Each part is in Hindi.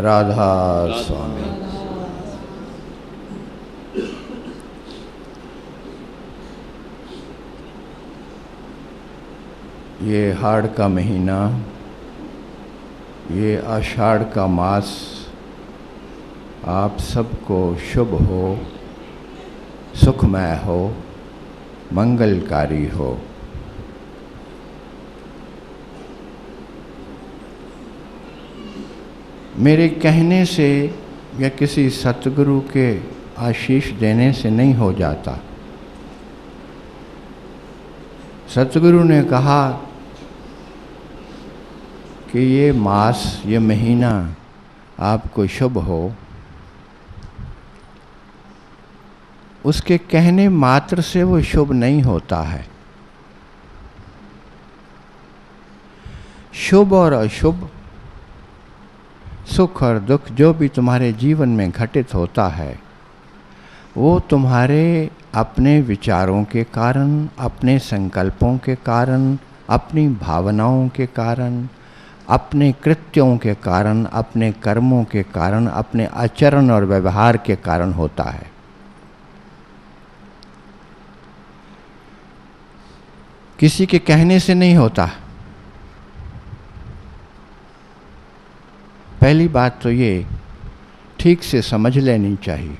राधा स्वामी। ये हाड़ का महीना, ये आषाढ़ का मास आप सबको शुभ हो, सुखमय हो, मंगलकारी हो। मेरे कहने से या किसी सतगुरु के आशीष देने से नहीं हो जाता। सतगुरु ने कहा कि ये मास, ये महीना आपको शुभ हो, उसके कहने मात्र से वो शुभ नहीं होता है। शुभ और अशुभ, सुख और दुख जो भी तुम्हारे जीवन में घटित होता है, वो तुम्हारे अपने विचारों के कारण, अपने संकल्पों के कारण, अपनी भावनाओं के कारण, अपने कृत्यों के कारण, अपने कर्मों के कारण, अपने आचरण और व्यवहार के कारण होता है। किसी के कहने से नहीं होता। पहली बात तो ये ठीक से समझ लेनी चाहिए।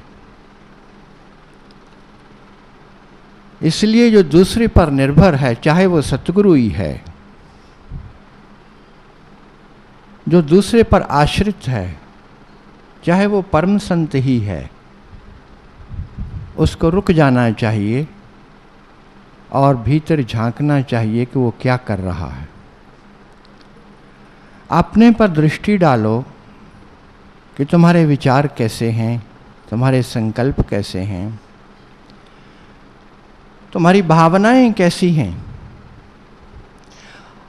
इसलिए जो दूसरे पर निर्भर है, चाहे वो सतगुरु ही है, जो दूसरे पर आश्रित है, चाहे वो परम संत ही है, उसको रुक जाना चाहिए और भीतर झांकना चाहिए कि वो क्या कर रहा है। अपने पर दृष्टि डालो कि तुम्हारे विचार कैसे हैं, तुम्हारे संकल्प कैसे हैं, तुम्हारी भावनाएं कैसी हैं,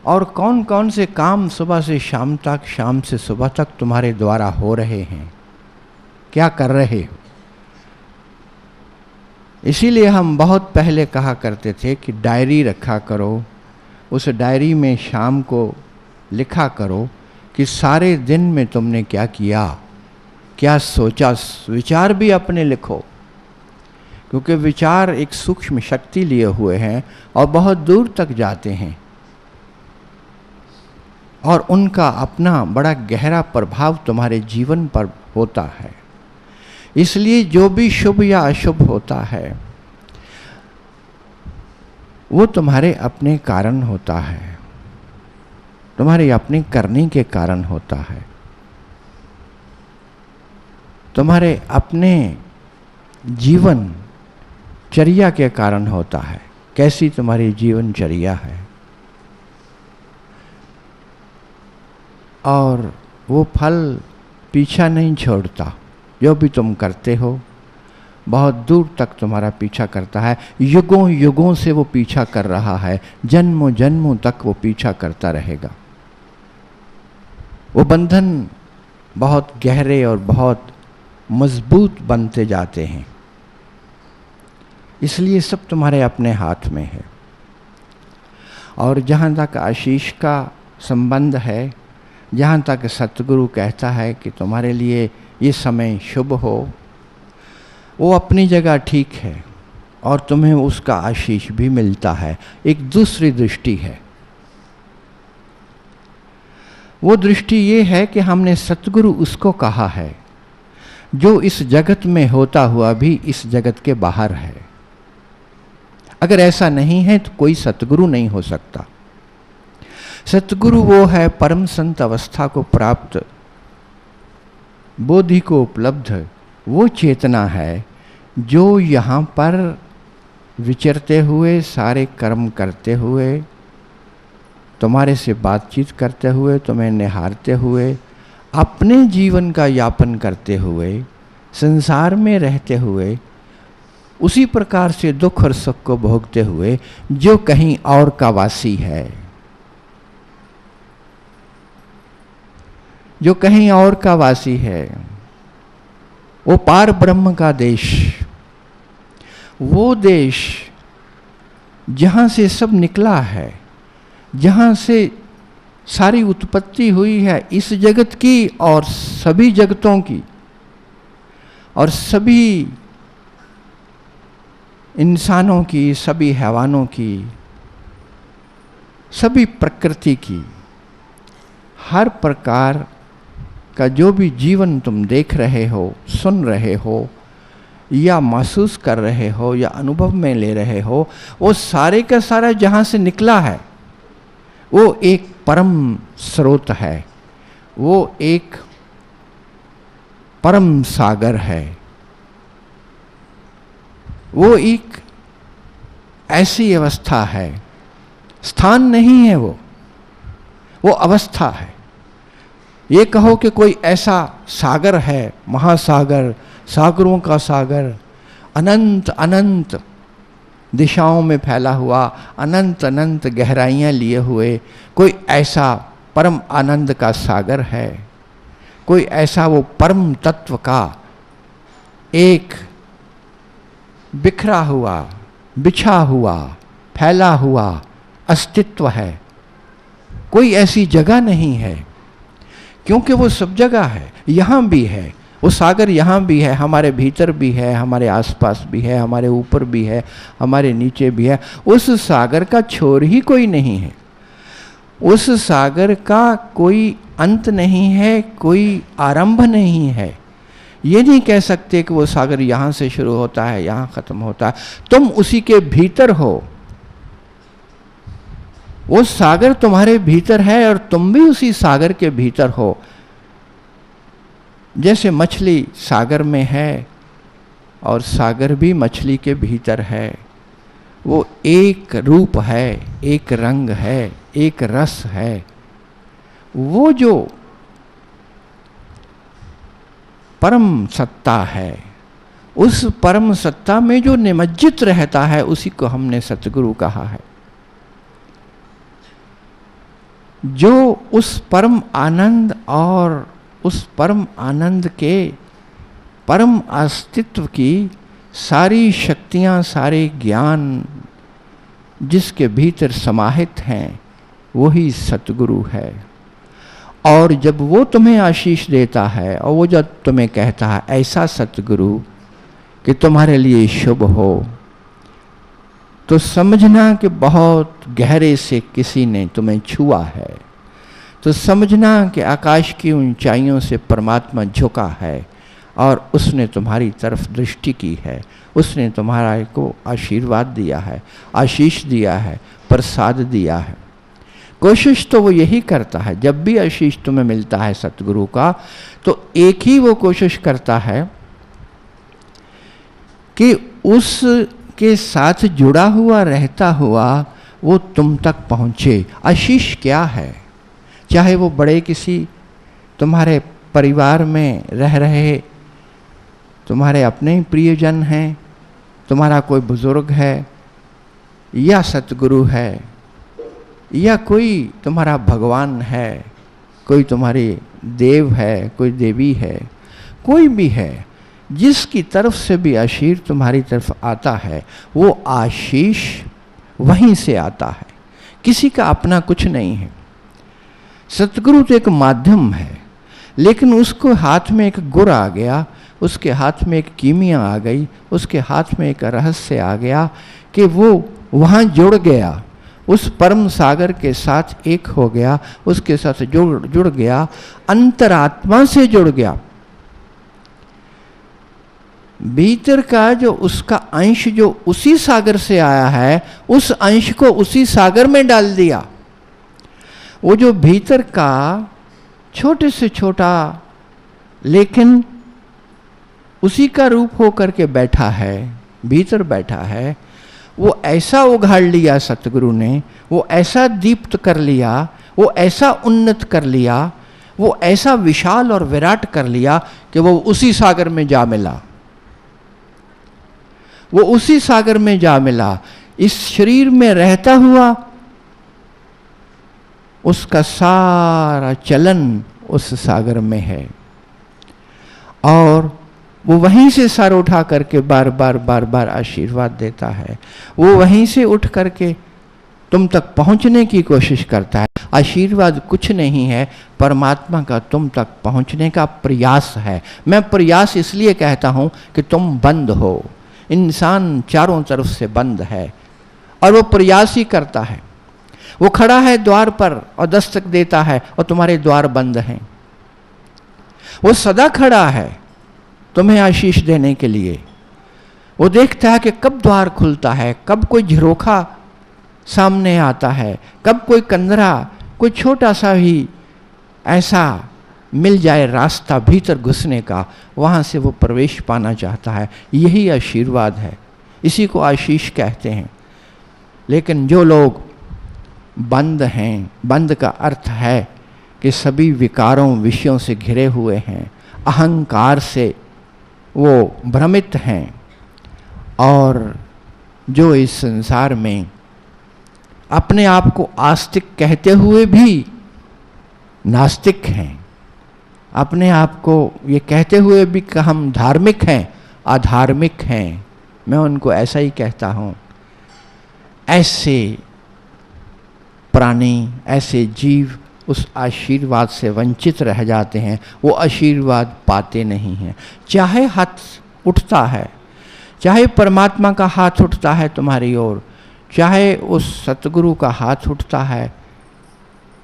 और कौन कौन से काम सुबह से शाम तक, शाम से सुबह तक तुम्हारे द्वारा हो रहे हैं, क्या कर रहे हो। इसीलिए हम बहुत पहले कहा करते थे कि डायरी रखा करो, उस डायरी में शाम को लिखा करो कि सारे दिन में तुमने क्या किया, क्या सोचा। विचार भी अपने लिखो, क्योंकि विचार एक सूक्ष्म शक्ति लिए हुए हैं और बहुत दूर तक जाते हैं और उनका अपना बड़ा गहरा प्रभाव तुम्हारे जीवन पर होता है। इसलिए जो भी शुभ या अशुभ होता है वो तुम्हारे अपने कारण होता है, तुम्हारे अपने करने के कारण होता है, तुम्हारे अपने जीवन चर्या के कारण होता है। कैसी तुम्हारी जीवन चर्या है, और वो फल पीछा नहीं छोड़ता। जो भी तुम करते हो बहुत दूर तक तुम्हारा पीछा करता है, युगों युगों से वो पीछा कर रहा है, जन्मों जन्मों तक वो पीछा करता रहेगा। वो बंधन बहुत गहरे और बहुत मजबूत बनते जाते हैं। इसलिए सब तुम्हारे अपने हाथ में है। और जहाँ तक आशीष का संबंध है, जहाँ तक सतगुरु कहता है कि तुम्हारे लिए ये समय शुभ हो, वो अपनी जगह ठीक है और तुम्हें उसका आशीष भी मिलता है। एक दूसरी दृष्टि है। वो दृष्टि ये है कि हमने सतगुरु उसको कहा है जो इस जगत में होता हुआ भी इस जगत के बाहर है। अगर ऐसा नहीं है तो कोई सतगुरु नहीं हो सकता। सतगुरु वो है परम संत अवस्था को प्राप्त, बोधि को उपलब्ध वो चेतना है जो यहाँ पर विचरते हुए, सारे कर्म करते हुए, तुम्हारे से बातचीत करते हुए, तुम्हें निहारते हुए, अपने जीवन का यापन करते हुए, संसार में रहते हुए, उसी प्रकार से दुख और सुख को भोगते हुए जो कहीं और का वासी है, जो कहीं और का वासी है, वो पार ब्रह्म का देश, वो देश जहाँ से सब निकला है, जहाँ से सारी उत्पत्ति हुई है इस जगत की और सभी जगतों की और सभी इंसानों की, सभी हैवानों की, सभी प्रकृति की। हर प्रकार का जो भी जीवन तुम देख रहे हो, सुन रहे हो या महसूस कर रहे हो या अनुभव में ले रहे हो, वो सारे का सारा जहाँ से निकला है वो एक परम स्रोत है, वो एक परम सागर है, वो एक ऐसी अवस्था है, स्थान नहीं है, वो अवस्था है। ये कहो कि कोई ऐसा सागर है, महासागर, सागरों का सागर, अनंत अनंत दिशाओं में फैला हुआ, अनंत अनंत गहराइयाँ लिए हुए कोई ऐसा परम आनंद का सागर है, कोई ऐसा वो परम तत्व का एक बिखरा हुआ, बिछा हुआ, फैला हुआ अस्तित्व है। कोई ऐसी जगह नहीं है, क्योंकि वो सब जगह है। यहाँ भी है वो सागर, यहाँ भी है, हमारे भीतर भी है, हमारे आसपास भी है, हमारे ऊपर भी है, हमारे नीचे भी है। उस सागर का छोर ही कोई नहीं है, उस सागर का कोई अंत नहीं है, कोई आरंभ नहीं है। ये नहीं कह सकते कि वो सागर यहाँ से शुरू होता है, यहाँ खत्म होता है। तुम उसी के भीतर हो, वो सागर तुम्हारे भीतर है और तुम भी उसी सागर के भीतर हो। जैसे मछली सागर में है और सागर भी मछली के भीतर है, वो एक रूप है, एक रंग है, एक रस है। वो जो परम सत्ता है, उस परम सत्ता में जो निमज्जित रहता है, उसी को हमने सतगुरु कहा है। जो उस परम आनंद और उस परम आनंद के परम अस्तित्व की सारी शक्तियाँ, सारे ज्ञान जिसके भीतर समाहित हैं, वही सतगुरु है। और जब वो तुम्हें आशीष देता है और वो जब तुम्हें कहता है ऐसा सतगुरु कि तुम्हारे लिए शुभ हो, तो समझना कि बहुत गहरे से किसी ने तुम्हें छुआ है। तो समझना कि आकाश की ऊंचाइयों से परमात्मा झुका है और उसने तुम्हारी तरफ दृष्टि की है, उसने तुम्हारा को आशीर्वाद दिया है, आशीष दिया है, प्रसाद दिया है। कोशिश तो वो यही करता है, जब भी आशीष तुम्हें मिलता है सतगुरु का, तो एक ही वो कोशिश करता है कि उसके साथ जुड़ा हुआ रहता हुआ वो तुम तक पहुँचे। आशीष क्या है? चाहे वो बड़े किसी तुम्हारे परिवार में रह रहे तुम्हारे अपने प्रियजन हैं, तुम्हारा कोई बुजुर्ग है या सतगुरु है, या कोई तुम्हारा भगवान है, कोई तुम्हारी देव है, कोई देवी है, कोई भी है, जिसकी तरफ से भी आशीष तुम्हारी तरफ आता है, वो आशीष वहीं से आता है। किसी का अपना कुछ नहीं है। सतगुरु तो एक माध्यम है, लेकिन उसको हाथ में एक गुर आ गया, उसके हाथ में एक कीमिया आ गई, उसके हाथ में एक रहस्य आ गया कि वो वहाँ जुड़ गया, उस परम सागर के साथ एक हो गया, उसके साथ जुड़ गया, अंतरात्मा से जुड़ गया। भीतर का जो उसका अंश जो उसी सागर से आया है, उस अंश को उसी सागर में डाल दिया। वो जो भीतर का छोटे से छोटा लेकिन उसी का रूप हो करके बैठा है, भीतर बैठा है, वो ऐसा उघाड़ लिया सतगुरु ने, वो ऐसा दीप्त कर लिया, वो ऐसा उन्नत कर लिया, वो ऐसा विशाल और विराट कर लिया कि वो उसी सागर में जा मिला। वो उसी सागर में जा मिला। इस शरीर में रहता हुआ उसका सारा चलन उस सागर में है और वो वहीं से सर उठा करके बार बार आशीर्वाद देता है। वो वहीं से उठ करके तुम तक पहुंचने की कोशिश करता है। आशीर्वाद कुछ नहीं है, परमात्मा का तुम तक पहुंचने का प्रयास है। मैं प्रयास इसलिए कहता हूं कि तुम बंद हो, इंसान चारों तरफ से बंद है और वो प्रयास ही करता है। वो खड़ा है द्वार पर और दस्तक देता है और तुम्हारे द्वार बंद हैं। वो सदा खड़ा है तुम्हें आशीष देने के लिए। वो देखता है कि कब द्वार खुलता है, कब कोई झरोखा सामने आता है, कब कोई कंदरा, कोई छोटा सा भी ऐसा मिल जाए रास्ता भीतर घुसने का, वहाँ से वो प्रवेश पाना चाहता है। यही आशीर्वाद है, इसी को आशीष कहते हैं। लेकिन जो लोग बंद हैं, बंद का अर्थ है कि सभी विकारों विषयों से घिरे हुए हैं, अहंकार से वो भ्रमित हैं और जो इस संसार में अपने आप को आस्तिक कहते हुए भी नास्तिक हैं, अपने आप को ये कहते हुए भी कि हम धार्मिक हैं, अधार्मिक हैं, मैं उनको ऐसा ही कहता हूँ। ऐसे प्राणी, ऐसे जीव उस आशीर्वाद से वंचित रह जाते हैं, वो आशीर्वाद पाते नहीं हैं। चाहे हाथ उठता है, चाहे परमात्मा का हाथ उठता है तुम्हारी ओर, चाहे उस सतगुरु का हाथ उठता है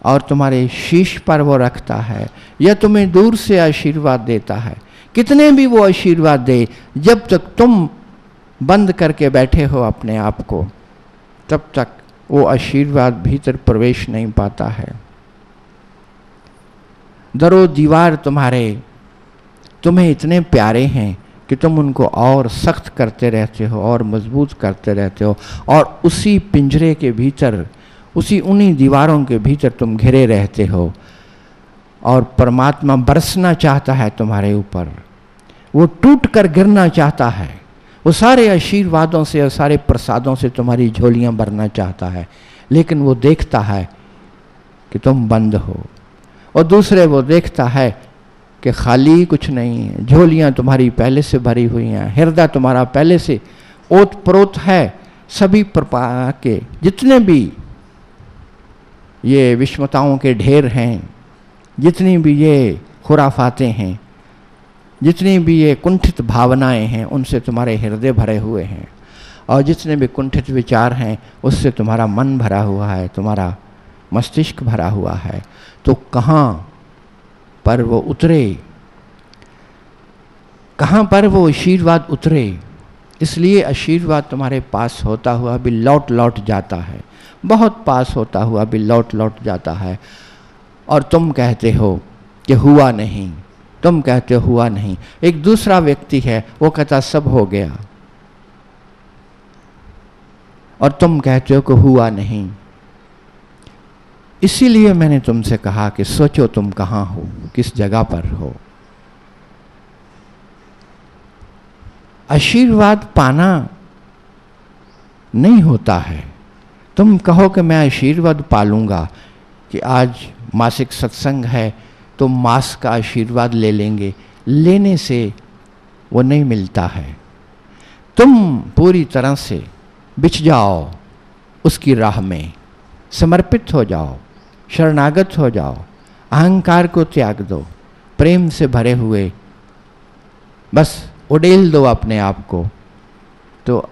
और तुम्हारे शीश पर वो रखता है, या तुम्हें दूर से आशीर्वाद देता है, कितने भी वो आशीर्वाद दे, जब तक तुम बंद करके बैठे हो अपने आप को, तब तक वो आशीर्वाद भीतर प्रवेश नहीं पाता है। दरो दीवार तुम्हें इतने प्यारे हैं कि तुम उनको और सख्त करते रहते हो और मजबूत करते रहते हो, और उसी पिंजरे के भीतर, उन्हीं दीवारों के भीतर तुम घिरे रहते हो। और परमात्मा बरसना चाहता है तुम्हारे ऊपर, वो टूट कर गिरना चाहता है, वो सारे आशीर्वादों से और सारे प्रसादों से तुम्हारी झोलियां भरना चाहता है। लेकिन वो देखता है कि तुम बंद हो, और दूसरे वो देखता है कि खाली कुछ नहीं है, झोलियां तुम्हारी पहले से भरी हुई हैं, हृदय तुम्हारा पहले से ओत प्रोत है। सभी प्रकार के जितने भी ये विषमताओं के ढेर हैं, जितनी भी ये खुराफातें हैं, जितनी भी ये कुंठित भावनाएं हैं, उनसे तुम्हारे हृदय भरे हुए हैं, और जितने भी कुंठित विचार हैं उससे तुम्हारा मन भरा हुआ है, तुम्हारा मस्तिष्क भरा हुआ है। तो कहाँ पर वो उतरे, कहाँ पर वो आशीर्वाद उतरे? इसलिए आशीर्वाद तुम्हारे पास होता हुआ भी लौट लौट जाता है, बहुत पास होता हुआ भी लौट लौट जाता है, और तुम कहते हो कि हुआ नहीं, तुम कहते हो हुआ नहीं। एक दूसरा व्यक्ति है, वो कहता सब हो गया, और तुम कहते हो कि हुआ नहीं। इसीलिए मैंने तुमसे कहा कि सोचो तुम कहाँ हो, किस जगह पर हो। आशीर्वाद पाना नहीं होता है। तुम कहो कि मैं आशीर्वाद पालूंगा, कि आज मासिक सत्संग है तो मास का आशीर्वाद ले लेंगे, लेने से वो नहीं मिलता है। तुम पूरी तरह से बिछ जाओ उसकी राह में, समर्पित हो जाओ, शरणागत हो जाओ, अहंकार को त्याग दो, प्रेम से भरे हुए बस उड़ेल दो अपने आप को, तो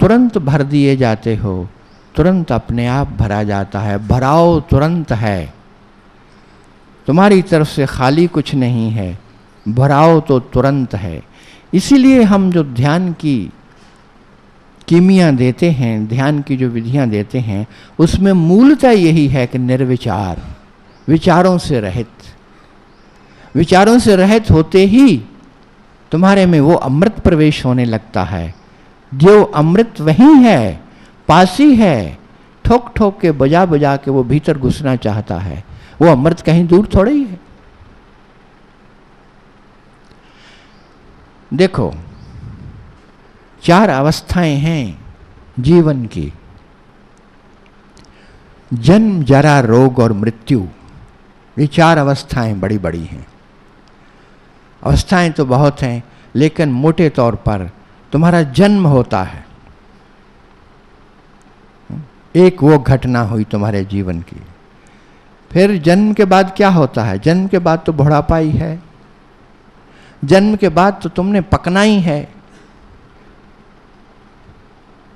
तुरंत भर दिए जाते हो, तुरंत अपने आप भरा जाता है। भराव तुरंत है, तुम्हारी तरफ से खाली कुछ नहीं है, भराव तो तुरंत है। इसीलिए हम जो ध्यान की कीमियाँ देते हैं, ध्यान की जो विधियाँ देते हैं, उसमें मूलतः यही है कि निर्विचार, विचारों से रहित, विचारों से रहित होते ही तुम्हारे में वो अमृत प्रवेश होने लगता है। जो अमृत वही है, पास ही है, ठोक ठोक के बजा बजा के वो भीतर घुसना चाहता है। वो अमृत कहीं दूर थोड़ा ही है। देखो, 4 अवस्थाएं हैं जीवन की, जन्म, जरा, रोग और मृत्यु। ये 4 अवस्थाएं बड़ी बड़ी हैं। अवस्थाएं तो बहुत हैं, लेकिन मोटे तौर पर तुम्हारा जन्म होता है, एक वो घटना हुई तुम्हारे जीवन की, फिर जन्म के बाद क्या होता है? जन्म के बाद तो बुढ़ापा ही है, जन्म के बाद तो तुमने पकना ही है।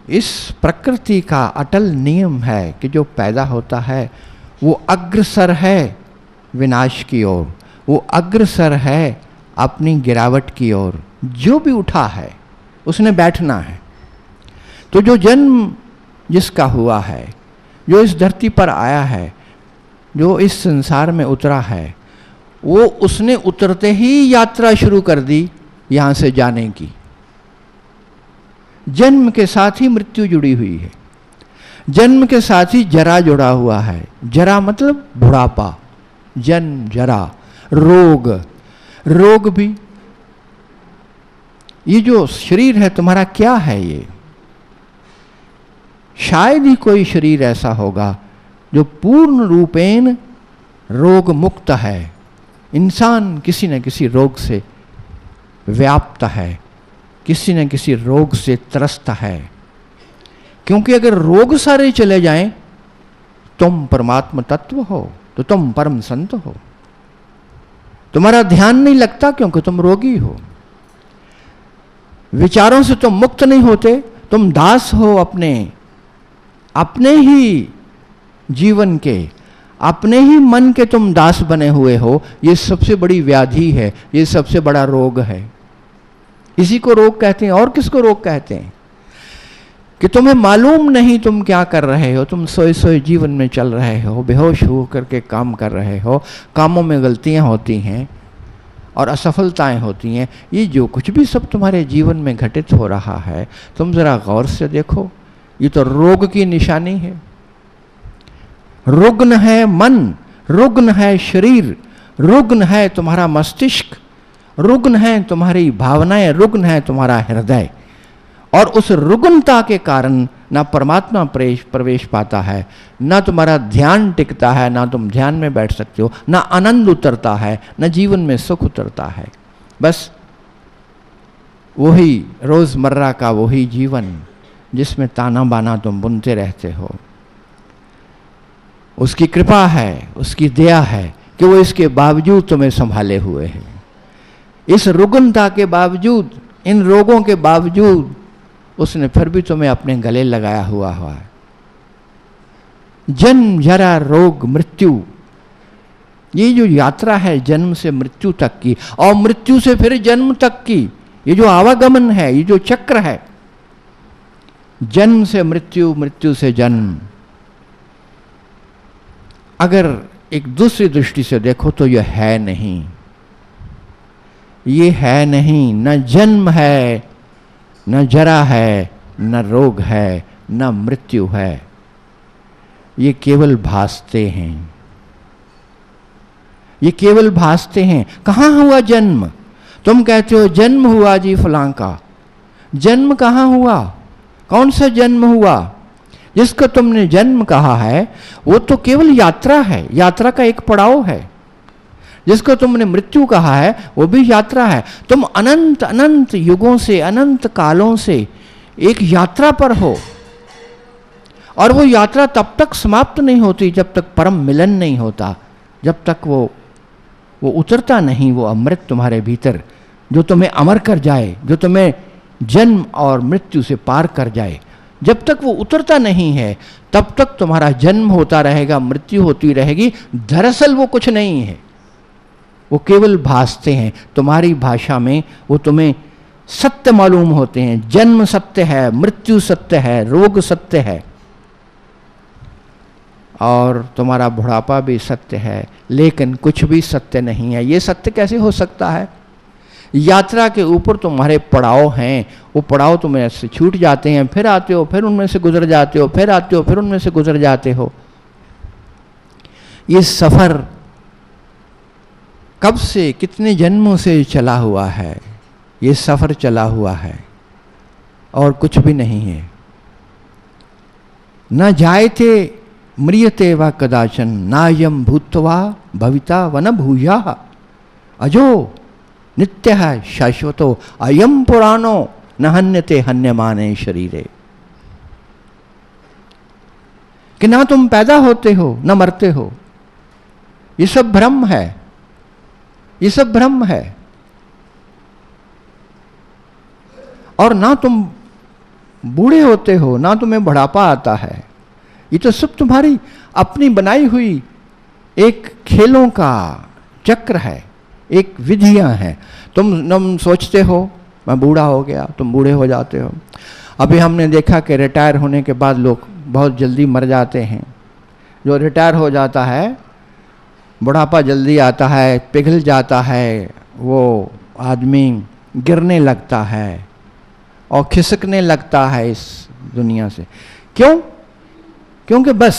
इस प्रकृति का अटल नियम है कि जो पैदा होता है वो अग्रसर है विनाश की ओर, वो अग्रसर है अपनी गिरावट की ओर। जो भी उठा है उसने बैठना है। तो जो जन्म जिसका हुआ है, जो इस धरती पर आया है, जो इस संसार में उतरा है, वो उसने उतरते ही यात्रा शुरू कर दी यहां से जाने की। जन्म के साथ ही मृत्यु जुड़ी हुई है, जन्म के साथ ही जरा जुड़ा हुआ है। जरा मतलब बुढ़ापा, जन्म जरा, रोग, रोग भी। ये जो शरीर है तुम्हारा क्या है? ये शायद ही कोई शरीर ऐसा होगा जो पूर्ण रूपेण रोग मुक्त है। इंसान किसी न किसी रोग से व्याप्त है, किसी न किसी रोग से त्रस्त है। क्योंकि अगर रोग सारे चले जाएं, तुम परमात्मा तत्व हो, तो तुम परम संत हो। तुम्हारा ध्यान नहीं लगता क्योंकि तुम रोगी हो। विचारों से तुम मुक्त नहीं होते, तुम दास हो अपने ही जीवन के, अपने ही मन के तुम दास बने हुए हो। ये सबसे बड़ी व्याधि है, ये सबसे बड़ा रोग है। इसी को रोग कहते हैं। और किसको रोग कहते हैं? कि तुम्हें मालूम नहीं तुम क्या कर रहे हो, तुम सोए सोए जीवन में चल रहे हो, बेहोश हो करके काम कर रहे हो, कामों में गलतियां होती हैं और असफलताएं होती हैं। ये जो कुछ भी सब तुम्हारे जीवन में घटित हो रहा है, तुम जरा गौर से देखो, ये तो रोग की निशानी है। रुग्ण है मन, रुग्ण है शरीर, रुग्ण है तुम्हारा मस्तिष्क, रुग्ण है तुम्हारी भावनाएं, रुग्ण है तुम्हारा हृदय। और उस रुग्णता के कारण ना परमात्मा प्रवेश पाता है, ना तुम्हारा ध्यान टिकता है, ना तुम ध्यान में बैठ सकते हो, ना आनंद उतरता है, ना जीवन में सुख उतरता है। बस वही रोजमर्रा का वही जीवन जिसमें ताना बाना तुम बुनते रहते हो। उसकी कृपा है, उसकी दया है कि वो इसके बावजूद तुम्हें संभाले हुए है। इस रुग्णता के बावजूद, इन रोगों के बावजूद उसने फिर भी तुम्हें अपने गले लगाया हुआ है। जन्म जरा रोग मृत्यु, ये जो यात्रा है जन्म से मृत्यु तक की, और मृत्यु से फिर जन्म तक की, ये जो आवागमन है, ये जो चक्र है, जन्म से मृत्यु, मृत्यु से जन्म। अगर एक दूसरी दृष्टि से देखो तो यह है नहीं, ये है नहीं। न जन्म है, न जरा है, न रोग है, न मृत्यु है। ये केवल भासते हैं, ये केवल भासते हैं। कहाँ हुआ जन्म? तुम कहते हो जन्म हुआ जी फलां का। जन्म कहाँ हुआ? कौन सा जन्म हुआ? जिसको तुमने जन्म कहा है वो तो केवल यात्रा है, यात्रा का एक पड़ाव है। जिसको तुमने मृत्यु कहा है वो भी यात्रा है। तुम अनंत अनंत युगों से, अनंत कालों से एक यात्रा पर हो, और वो यात्रा तब तक समाप्त नहीं होती जब तक परम मिलन नहीं होता, जब तक वो उतरता नहीं, वो अमृत तुम्हारे भीतर, जो तुम्हें अमर कर जाए, जो तुम्हें जन्म और मृत्यु से पार कर जाए। जब तक वो उतरता नहीं है तब तक तुम्हारा जन्म होता रहेगा, मृत्यु होती रहेगी। दरअसल वो कुछ नहीं है, वो केवल भासते हैं। तुम्हारी भाषा में वो तुम्हें सत्य मालूम होते हैं। जन्म सत्य है, मृत्यु सत्य है, रोग सत्य है, और तुम्हारा बुढ़ापा भी सत्य है, लेकिन कुछ भी सत्य नहीं है। ये सत्य कैसे हो सकता है? यात्रा के ऊपर तुम्हारे पड़ाव हैं, वो पड़ाव तुम्हें ऐसे छूट जाते हैं, फिर आते हो, फिर उनमें से गुजर जाते हो, फिर आते हो, फिर उनमें से गुजर जाते हो। ये सफर कब से, कितने जन्मों से चला हुआ है, ये सफर चला हुआ है और कुछ भी नहीं है। न जायते म्रियते वा कदाचन, नायम भूत्वा भविता वन भूया, अजो नित्य है शाश्वतो अयम पुराणो न हन्यते हन्यमाने शरीरे। कि ना तुम पैदा होते हो न मरते हो, ये सब भ्रम है, ये सब भ्रम है। और ना तुम बूढ़े होते हो, ना तुम्हें बुढ़ापा आता है। ये तो सब तुम्हारी अपनी बनाई हुई एक खेलों का चक्र है, एक विधियां हैं। तुम सोचते हो मैं बूढ़ा हो गया, तुम बूढ़े हो जाते हो। अभी हमने देखा कि रिटायर होने के बाद लोग बहुत जल्दी मर जाते हैं। जो रिटायर हो जाता है, बुढ़ापा जल्दी आता है, पिघल जाता है, वो आदमी गिरने लगता है और खिसकने लगता है इस दुनिया से। क्यों? क्योंकि बस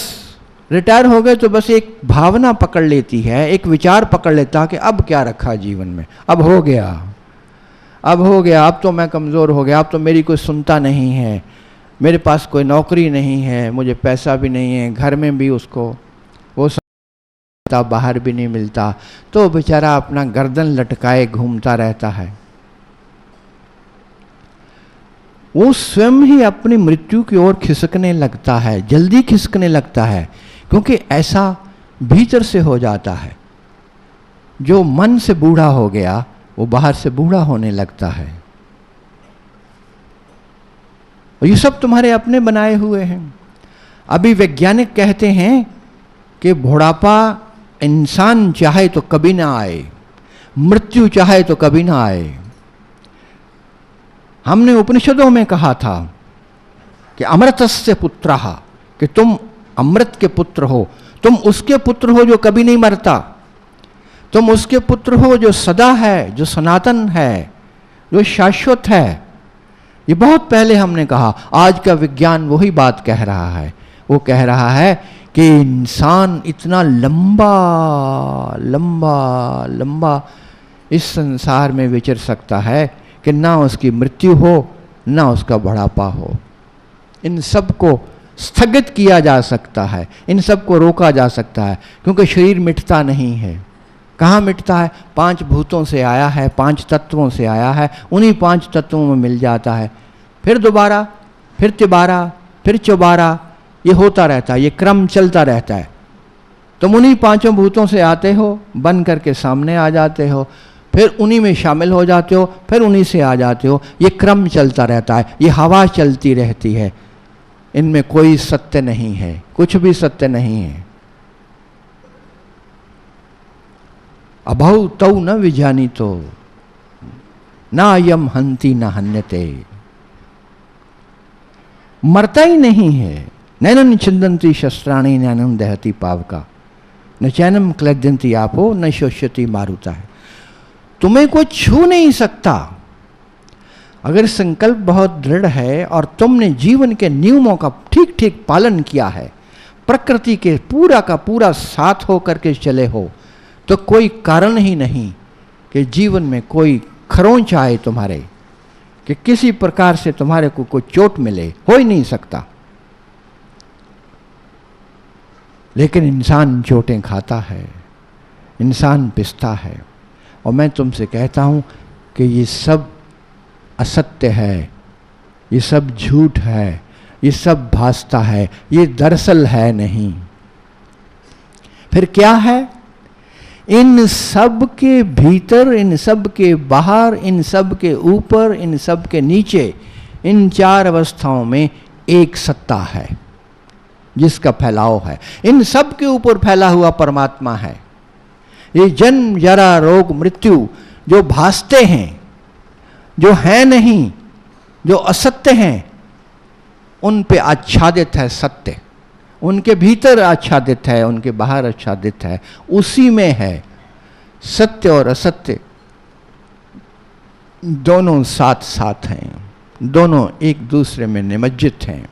रिटायर हो गए तो बस एक भावना पकड़ लेती है, एक विचार पकड़ लेता कि अब क्या रखा जीवन में, अब हो गया, अब हो गया, अब तो मैं कमज़ोर हो गया, अब तो मेरी कोई सुनता नहीं है, मेरे पास कोई नौकरी नहीं है, मुझे पैसा भी नहीं है, घर में भी उसको वो सब बाहर भी नहीं मिलता, तो बेचारा अपना गर्दन लटकाए घूमता रहता है। वो स्वयं ही अपनी मृत्यु की ओर खिसकने लगता है, जल्दी खिसकने लगता है, क्योंकि ऐसा भीतर से हो जाता है। जो मन से बूढ़ा हो गया वो बाहर से बूढ़ा होने लगता है। और ये सब तुम्हारे अपने बनाए हुए हैं। अभी वैज्ञानिक कहते हैं कि बुढ़ापा इंसान चाहे तो कभी ना आए, मृत्यु चाहे तो कभी ना आए। हमने उपनिषदों में कहा था कि अमृतस्य पुत्रः, कि तुम अमृत के पुत्र हो, तुम उसके पुत्र हो जो कभी नहीं मरता, तुम उसके पुत्र हो जो सदा है, जो सनातन है, जो शाश्वत है। ये बहुत पहले हमने कहा। आज का विज्ञान वही बात कह रहा है। वो कह रहा है कि इंसान इतना लंबा लंबा लंबा इस संसार में विचर सकता है कि ना उसकी मृत्यु हो, ना उसका बुढ़ापा हो। इन सब को स्थगित किया जा सकता है, इन सब को रोका जा सकता है, क्योंकि शरीर मिटता नहीं है। कहाँ मिटता है? 5 भूतों से आया है, 5 तत्वों से आया है, उन्हीं 5 तत्वों में मिल जाता है। फिर दोबारा, फिर तिबारा, फिर चौबारा, ये होता रहता है, ये क्रम चलता रहता है। तुम उन्हीं 5 भूतों से आते हो, बन करके सामने आ जाते हो, फिर उन्हीं में शामिल हो जाते हो, फिर उन्हीं से आ जाते हो। ये क्रम चलता रहता है, ये हवा चलती रहती है। इनमें कोई सत्य नहीं है, कुछ भी सत्य नहीं है। अभौ तौ न विजानीतो, न अयम हन्ति न हन्यते। मरता ही नहीं है। नैनं छिन्दन्ति शस्त्राणि नैनं दहति पावका, न चैनम क्लद्यन्ति आपो न शोष्यति मारुता। है तुम्हें कोई छू नहीं सकता। अगर संकल्प बहुत दृढ़ है और तुमने जीवन के नियमों का ठीक ठीक पालन किया है, प्रकृति के पूरा का पूरा साथ हो करके चले हो, तो कोई कारण ही नहीं कि जीवन में कोई खरोंच आए तुम्हारे, कि किसी प्रकार से तुम्हारे को कोई चोट मिले। हो ही नहीं सकता। लेकिन इंसान चोटें खाता है, इंसान पिसता है। और मैं तुमसे कहता हूं कि ये सब असत्य है, ये सब झूठ है, ये सब भासता है, ये दरअसल है नहीं। फिर क्या है? इन सब के भीतर, इन सब के बाहर, इन सब के ऊपर, इन सब के नीचे, इन 4 अवस्थाओं में एक सत्ता है जिसका फैलाव है। इन सब के ऊपर फैला हुआ परमात्मा है। ये जन्म जरा रोग मृत्यु जो भासते हैं, जो है नहीं, जो असत्य हैं, उन पे आच्छादित है सत्य। उनके भीतर आच्छादित है, उनके बाहर आच्छादित है। उसी में है सत्य और असत्य, दोनों साथ साथ हैं, दोनों एक दूसरे में निमज्जित हैं।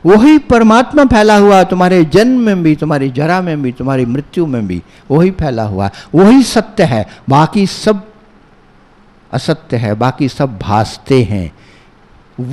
वही परमात्मा फैला हुआ है तुम्हारे जन्म में भी, तुम्हारी जरा में भी, तुम्हारी मृत्यु में भी वही फैला हुआ है। वही सत्य है, बाकी सब असत्य है, बाकी सब भासते हैं।